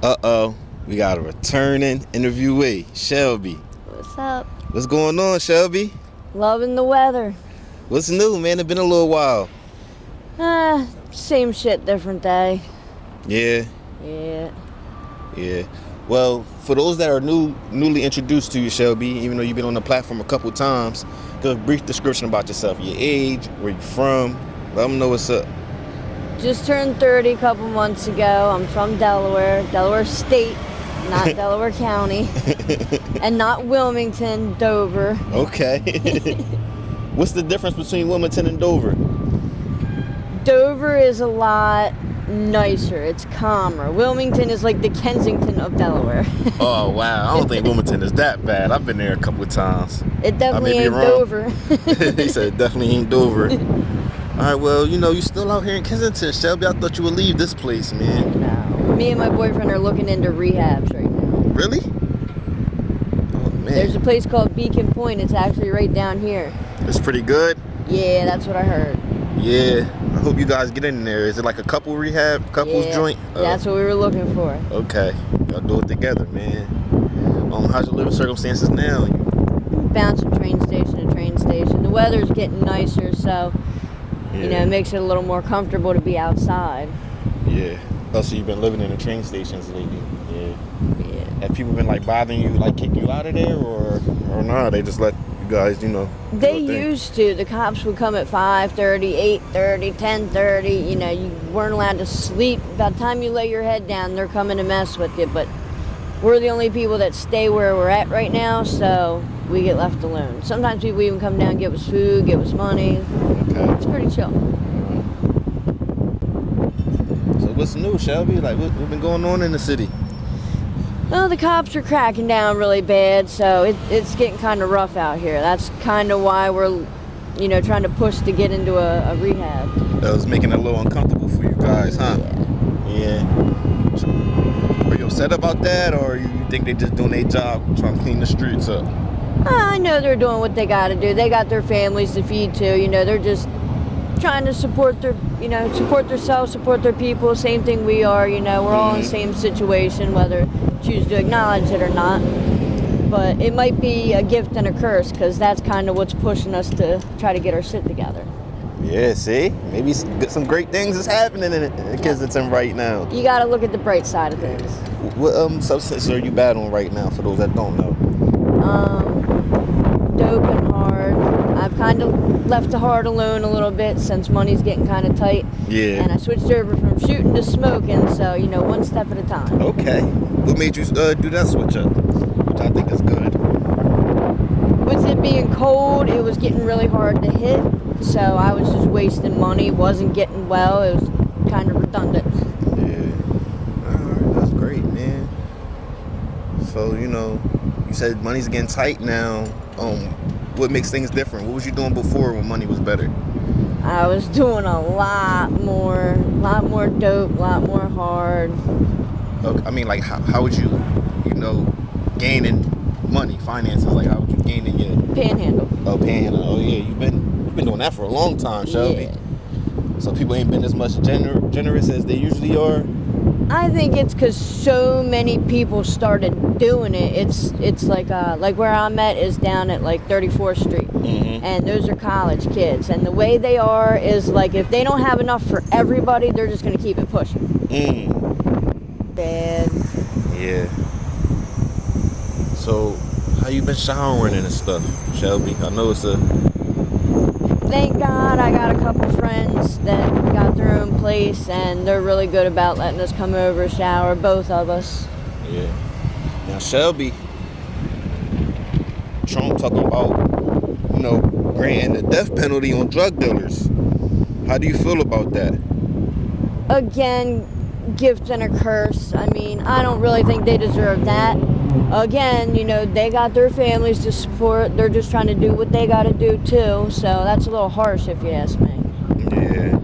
Uh-oh, we got a returning interviewee, Shelby. What's up? What's going on, Shelby? Loving the weather. What's new, man? It's been a little while. Same shit, different day. Yeah, Yeah. Well, for those that are newly introduced to you, Shelby, even though you've been on the platform a couple times, give a brief description about yourself, your age, where you from. Let them know what's up. Just turned 30 a couple months ago. I'm from Delaware State, not Delaware County, and not Wilmington, Dover. Okay. What's the difference between Wilmington and Dover? Dover is a lot nicer. It's calmer. Wilmington is like the Kensington of Delaware. Oh, wow. I don't think Wilmington is that bad. I've been there a couple of times. It definitely ain't wrong. Dover. He said it definitely ain't Dover. All right, well, you still out here in Kensington, Shelby. I thought you would leave this place, man. No. Me and my boyfriend are looking into rehabs right now. Really? Oh, man. There's a place called Beacon Point. It's actually right down here. It's pretty good? Yeah, that's what I heard. Yeah. I hope you guys get in there. Is it like a couple rehab, couples joint? That's what we were looking for. Okay. Y'all do it together, man. How's your living circumstances now? Bouncing train station to train station. The weather's getting nicer, so, it makes it a little more comfortable to be outside. Yeah. Oh, so you've been living in the train stations lately? Yeah. Have people been, bothering you, kicking you out of there, or nah, they just let you guys, do They used to. The cops would come at 5:30, 8:30, 10:30. You weren't allowed to sleep. By the time you lay your head down, they're coming to mess with you. But we're the only people that stay where we're at right now, so we get left alone. Sometimes people even come down and give us food, give us money. Okay. It's pretty chill. So what's new, Shelby? What's been going on in the city? Well, the cops are cracking down really bad, so it's getting kind of rough out here. That's kind of why we're, trying to push to get into a rehab. That was making it a little uncomfortable for you guys, huh? Yeah. Are you upset about that, or you think they just doing their job, trying to clean the streets up? I know they're doing what they got to do. They got their families to feed too. They're just trying to support their, support themselves, support their people. Same thing we are. We're all in the same situation, whether choose to acknowledge it or not. But it might be a gift and a curse, because that's kind of what's pushing us to try to get our shit together. Yeah, see? Maybe some great things is happening in Kensington right now. You got to look at the bright side of things. What substance are you battling right now, for those that don't know? Dope and hard. I've kind of left the hard alone a little bit since money's getting kind of tight. Yeah. And I switched over from shooting to smoking, so, one step at a time. Okay. What made you do that switch up? Which I think is good. With it being cold, it was getting really hard to hit, so I was just wasting money, wasn't getting well. It was kind of redundant. Yeah. Alright, that's great, man. So, you said money's getting tight now. What makes things different? What was you doing before when money was better? I was doing a lot more dope, a lot more hard. Okay. I mean, how would you, gaining money, finances? How would you gaining your Panhandle? Oh, panhandle. Oh, yeah. You've been doing that for a long time, Shelby. Yeah. So people ain't been as much generous as they usually are. I think it's because so many people started doing it. It's like where I'm at is down at 34th Street, and those are college kids. And the way they are is if they don't have enough for everybody, they're just gonna keep it pushing. Bad. Yeah. So how you been showering and stuff, Shelby? I know it's a. Thank God I got a couple friends that got their own place, and they're really good about letting us come over, shower, both of us. Yeah. Now, Shelby, Trump talking about, granting the death penalty on drug dealers. How do you feel about that? Again, gift and a curse. I mean, I don't really think they deserve that. Again, they got their families to support. They're just trying to do what they got to do too. So that's a little harsh, if you ask me. Yeah.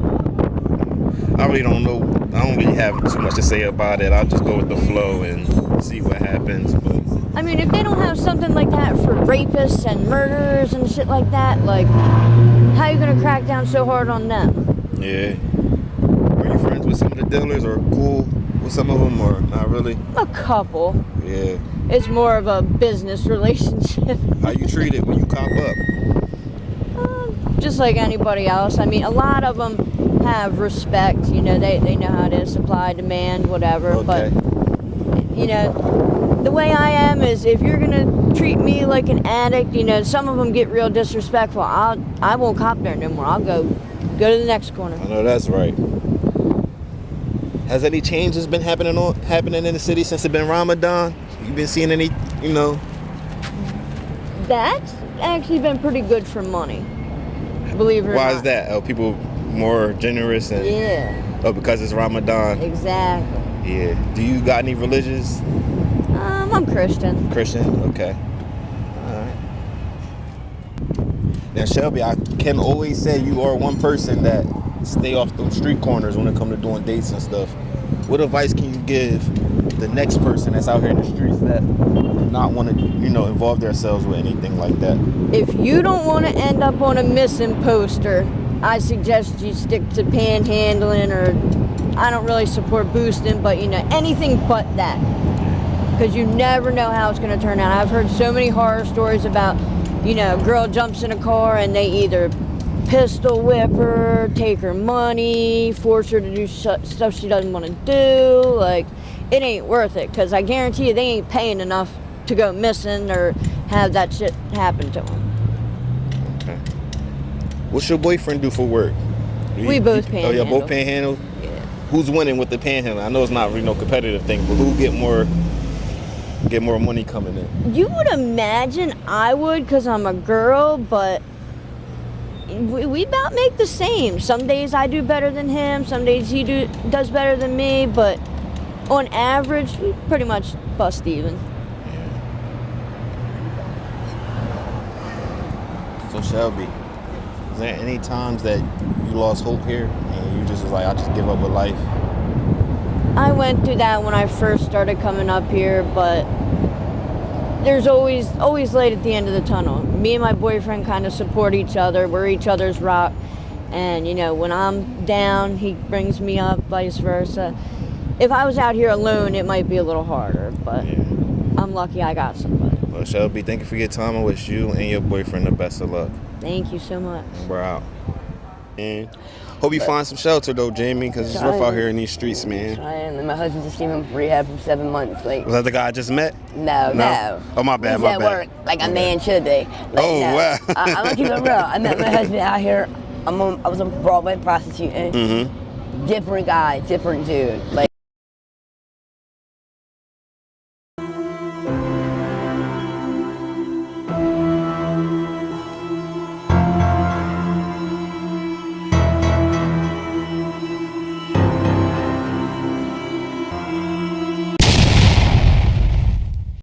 I really don't know. I don't really have too much to say about it. I'll just go with the flow and see what happens. But I mean, if they don't have something like that for rapists and murderers and shit like that, how are you gonna crack down so hard on them? Yeah. Are you friends with some of the dealers, or cool with some of them, or not really? A couple. Yeah. It's more of a business relationship. How you treat it when you cop up? Just like anybody else. I mean, a lot of them have respect. You know, they know how to supply, demand, whatever. Okay. But, you know, the way I am is if you're going to treat me like an addict, you know, some of them get real disrespectful. I won't cop there no more. I'll go to the next corner. I know that's right. Has any changes been happening in the city since it's been Ramadan? You been seeing any, you know? That's actually been pretty good for money. Believe it or not. Why is that? Are people more generous? And, Yeah. Oh, because it's Ramadan? Exactly. Yeah. Do you got any religious? I'm Christian. Christian? Okay. Alright. Now, Shelby, I can always say you are one person that stay off those street corners when it comes to doing dates and stuff. What advice can you give the next person that's out here in the streets that not want to, you know, involve themselves with anything like that? If you don't want to end up on a missing poster, I suggest you stick to panhandling, or I don't really support boosting, but you know, anything but that. Because you never know how it's going to turn out. I've heard so many horror stories about, you know, a girl jumps in a car and they either pistol whip her, take her money, force her to do stuff she doesn't want to do. Like, it ain't worth it, because I guarantee you they ain't paying enough to go missing or have that shit happen to them. Okay. What's your boyfriend do for work? We both panhandle. Oh, yeah, both panhandle? Yeah. Who's winning with the panhandle? I know it's not really no competitive thing, but who get more money coming in? You would imagine I would, because I'm a girl, but we about make the same. Some days I do better than him, some days he does better than me, but on average, we pretty much bust even. So Shelby, is there any times that you lost hope here and you just was like, I just give up with life? I went through that when I first started coming up here, but there's always light at the end of the tunnel. Me and my boyfriend kind of support each other. We're each other's rock. And, you know, when I'm down, he brings me up, vice versa. If I was out here alone, it might be a little harder, but yeah. I'm lucky I got somebody. Well, Shelby, thank you for your time. I wish you and your boyfriend the best of luck. Thank you so much. We're out. And hope you find some shelter, though, Jamie, because it's rough out here in these streets, man. And my husband just came in from rehab for 7 months. Like, was that the guy I just met? No. Oh, my bad, He's my at bad. work like a man should be. Like, Oh, no. wow. I'm gonna keep it real. I met my husband out here. I was on Broadway prostituting. Mm-hmm. Different guy, different dude. Like,